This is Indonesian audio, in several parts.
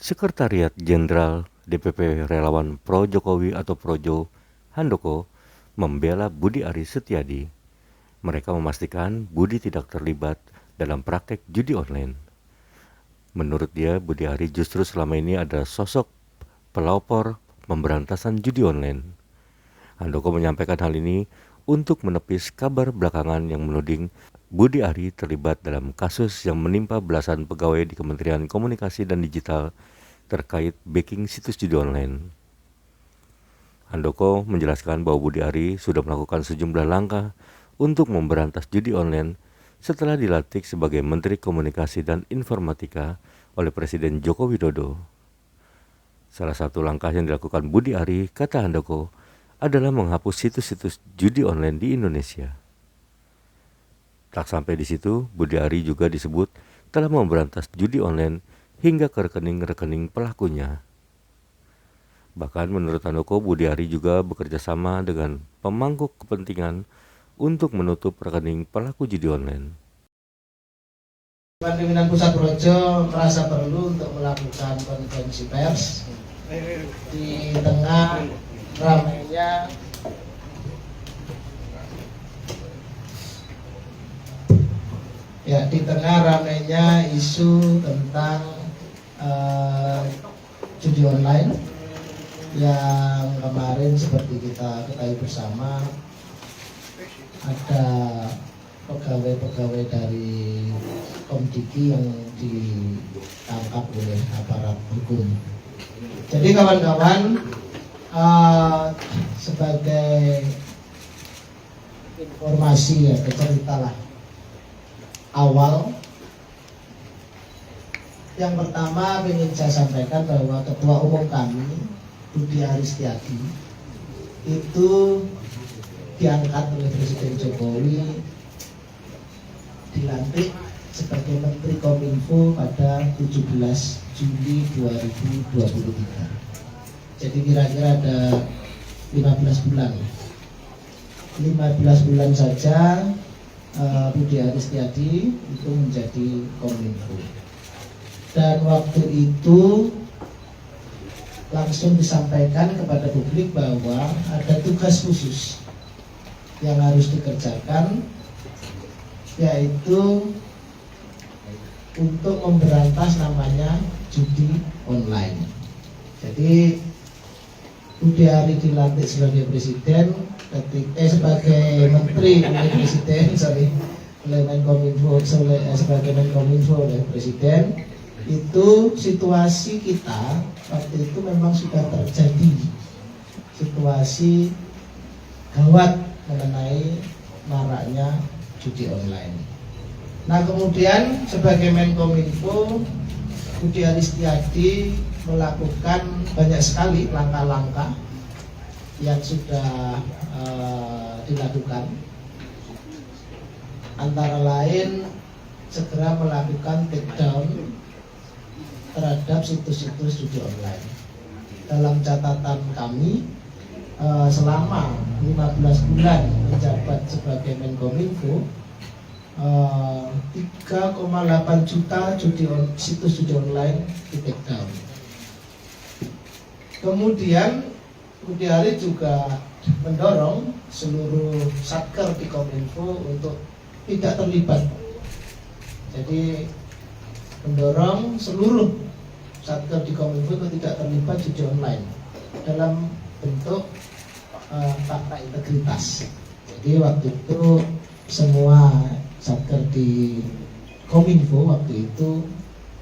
Sekretariat Jenderal DPP Relawan Pro Jokowi atau Projo, Handoko, membela Budi Aris Setiadi. Mereka memastikan Budi tidak terlibat dalam praktek judi online. Menurut dia, Budi Aris justru selama ini adalah sosok pelopor pemberantasan judi online. Handoko menyampaikan hal ini untuk menepis kabar belakangan yang menuding Budi Ari terlibat dalam kasus yang menimpa belasan pegawai di Kementerian Komunikasi dan Digital terkait backing situs judi online. Handoko menjelaskan bahwa Budi Ari sudah melakukan sejumlah langkah untuk memberantas judi online setelah dilantik sebagai Menteri Komunikasi dan Informatika oleh Presiden Joko Widodo. Salah satu langkah yang dilakukan Budi Ari, kata Handoko, adalah menghapus situs-situs judi online di Indonesia. Tak sampai di situ, Budi Ari juga disebut telah memberantas judi online hingga ke rekening-rekening pelakunya. Bahkan menurut Handoko, Budi Ari juga bekerja sama dengan pemangku kepentingan untuk menutup rekening pelaku judi online. Pimpinan Pusat Projo merasa perlu untuk melakukan konferensi pers di tengah ramainya isu tentang judi online yang kemarin seperti kita ketahui bersama ada pegawai-pegawai dari Komdiki yang ditangkap oleh aparat hukum. Jadi kawan-kawan, sebagai informasi ya, cerita lah awal. Yang pertama ingin saya sampaikan bahwa Ketua Umum kami, Budi Aris Setiadi, itu diangkat oleh Presiden Jokowi, dilantik sebagai Menteri Kominfo pada 17 Juli 2023. Jadi kira-kira ada 15 bulan. 15 bulan saja Budi Aris Setiadi itu menjadi Kominfo. Dan waktu itu langsung disampaikan kepada publik bahwa ada tugas khusus yang harus dikerjakan, yaitu untuk memberantas namanya judi online. Jadi Budi Ari dilantik sebagai presiden, sebagai menteri oleh presiden, oleh Menkominfo, sebagai Menkominfo oleh presiden. Itu situasi kita waktu itu memang sudah terjadi situasi gawat mengenai maraknya judi online. Nah kemudian sebagai Menkominfo, Budi Aris Setiadi melakukan banyak sekali langkah-langkah yang sudah dilakukan. Antara lain segera melakukan takedown terhadap situs-situs judi online. Dalam catatan kami, selama 15 bulan menjabat sebagai Menkominfo, 3,8 juta situs judi online di takedown. Kemudian Budi Ari juga mendorong seluruh satker di Kominfo untuk tidak terlibat. Jadi mendorong seluruh satker di Kominfo untuk tidak terlibat judi online dalam bentuk fakta integritas. Jadi waktu itu semua satker di Kominfo waktu itu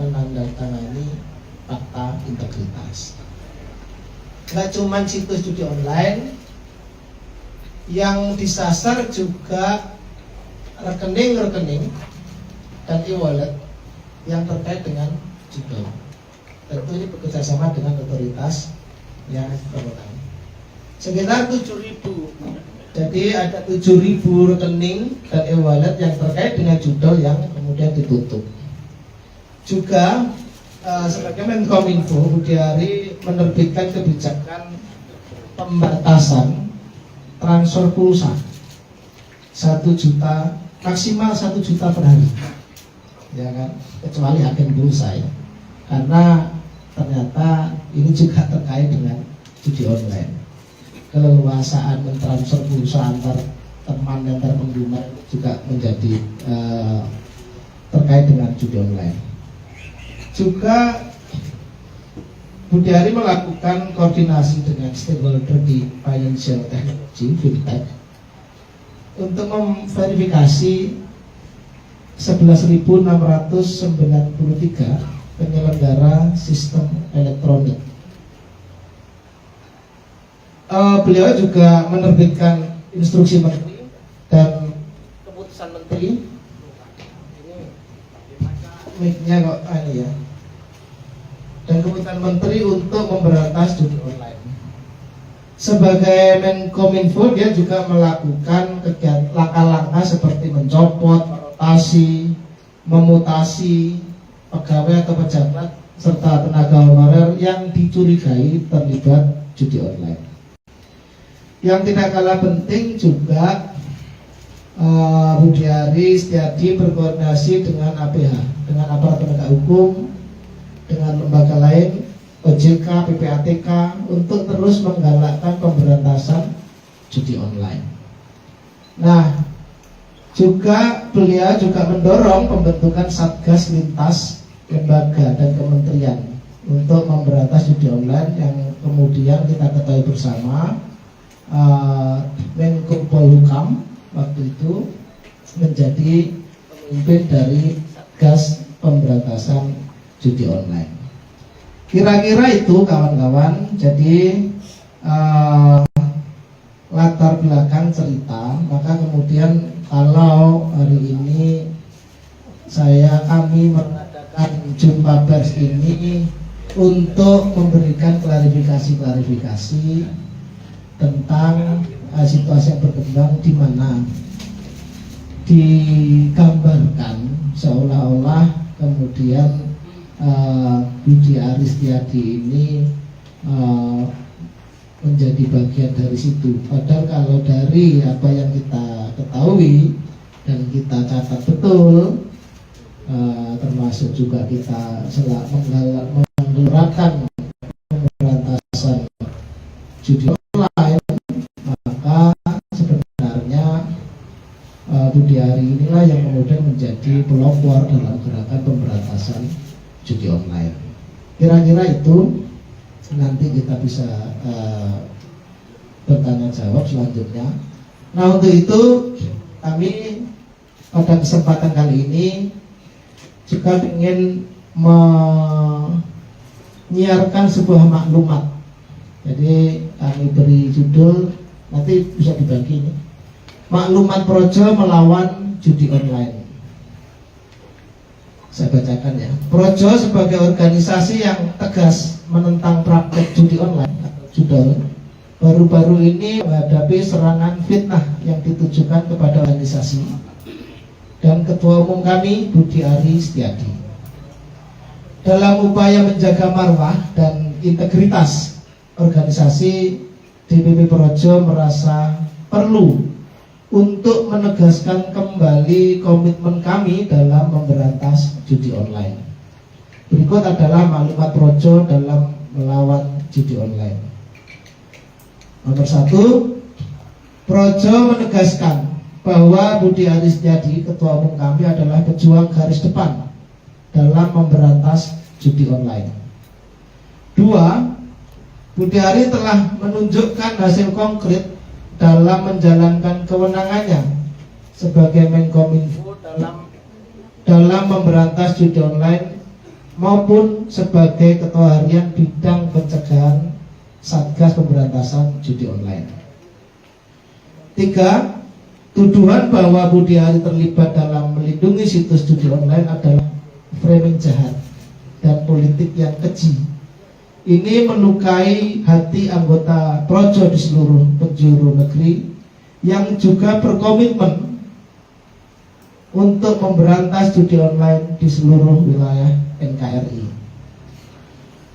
menandatangani fakta integritas. Nggak cuma situs judi online, yang disasar juga rekening-rekening dan e-wallet yang terkait dengan judi. Tentu ini bekerjasama dengan otoritas yang berwenang. Sekitar 7.000. Jadi ada 7.000 rekening dan e-wallet yang terkait dengan judol yang kemudian ditutup. Juga sebagai Menkominfo, Budi Ari menerbitkan kebijakan pembatasan transfer pulsa 1 juta, maksimal 1 juta per hari, ya kan, kecuali agen pulsa ya, karena ternyata ini juga terkait dengan judi online. Keleluasaan mentransfer pulsa antar teman antar pengguna juga menjadi terkait dengan judi online. Juga Budi Ari melakukan koordinasi dengan stakeholder di financial technology fintech untuk memverifikasi 11.693 penyelenggara sistem elektronik. Beliau juga menerbitkan instruksi menteri dan keputusan menteri. Mic-nya kok ini ya. Dan keputusan menteri untuk memberantas judi online. Sebagai Menkominfo, dia juga melakukan langkah-langkah seperti mencopot, merotasi, memutasi pegawai atau pejabat serta tenaga honorer yang dicurigai terlibat judi online. Yang tidak kalah penting juga Budi Ari Setiadi berkoordinasi dengan APH, dengan aparat penegak hukum, dengan lembaga lain, OJK, PPATK untuk terus menggalakkan pemberantasan judi online. Nah, juga beliau juga mendorong pembentukan satgas lintas lembaga dan kementerian untuk memberantas judi online yang kemudian kita ketahui bersama Menko Polhukam waktu itu menjadi pemimpin dari satgas pemberantasan judi online. Kira-kira itu kawan-kawan. Jadi latar belakang cerita. Maka kemudian kalau hari ini kami mengadakan jumpa pers ini untuk memberikan klarifikasi tentang situasi yang berkembang, di mana digambarkan seolah-olah kemudian Budi Ari Setiadi ini menjadi bagian dari situ. Padahal kalau dari apa yang kita ketahui dan kita catat betul, termasuk juga kita menggelarkan pemberantasan judi online, maka sebenarnya Budi Ari inilah yang kemudian menjadi pelopor dalam gerakan pemberantasan judi online. Kira-kira itu nanti kita bisa bertanya jawab selanjutnya. Nah, untuk itu kami pada kesempatan kali ini juga ingin menyiarkan sebuah maklumat. Jadi kami beri judul, nanti bisa dibagi ini, Maklumat Projo Melawan Judi Online. Saya bacakan ya. Projo sebagai organisasi yang tegas menentang praktek judi online atau judol, baru-baru ini menghadapi serangan fitnah yang ditujukan kepada organisasi dan Ketua Umum kami, Budi Ari Setiadi. Dalam upaya menjaga marwah dan integritas organisasi, DPP Projo merasa perlu untuk menegaskan kembali komitmen kami dalam memberantas judi online. Berikut adalah maklumat Projo dalam melawan judi online. Nomor 1, Projo menegaskan bahwa Budi Ari Setiadi, Ketua Umum kami, adalah pejuang garis depan dalam memberantas judi online. 2, Budi Ari telah menunjukkan hasil konkret dalam menjalankan kewenangannya sebagai Menkominfo dalam memberantas judi online maupun sebagai Ketua Harian Bidang Pencegahan Satgas Pemberantasan Judi Online. 3, tuduhan bahwa Budi Ari terlibat dalam melindungi situs judi online adalah framing jahat dan politik yang keji. Ini melukai hati anggota Projo di seluruh penjuru negeri yang juga berkomitmen untuk memberantas judi online di seluruh wilayah NKRI.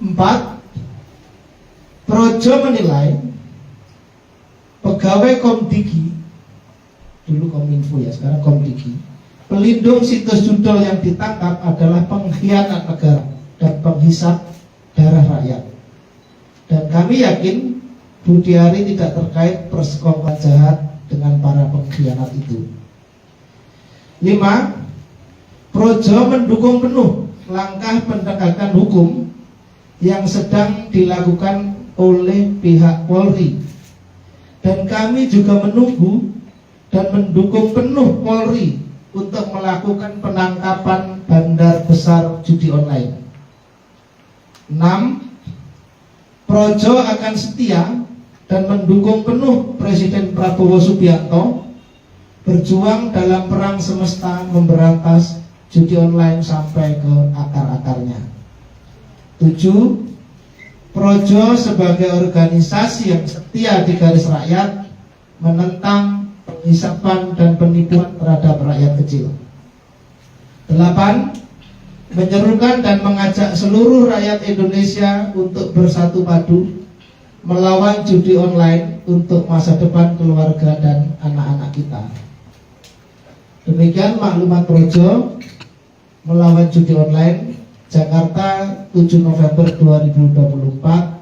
4, Projo menilai pegawai Komdigi, dulu Kominfo ya, sekarang Komdigi, pelindung situs judol yang ditangkap adalah pengkhianat negara dan penghisap darah rakyat. kami yakin Budi Ari tidak terkait persekongkolan jahat dengan para pengkhianat itu. 5. Projo mendukung penuh langkah penegakan hukum yang sedang dilakukan oleh pihak Polri, dan kami juga menunggu dan mendukung penuh Polri untuk melakukan penangkapan bandar besar judi online. 6. Projo akan setia dan mendukung penuh Presiden Prabowo Subianto berjuang dalam perang semesta memberantas judi online sampai ke akar-akarnya. 7. Projo sebagai organisasi yang setia di garis rakyat menentang penghisapan dan penipuan terhadap rakyat kecil. 8. Menyerukan dan mengajak seluruh rakyat Indonesia untuk bersatu padu melawan judi online untuk masa depan keluarga dan anak-anak kita. Demikian maklumat Projo melawan judi online Jakarta 7 November 2024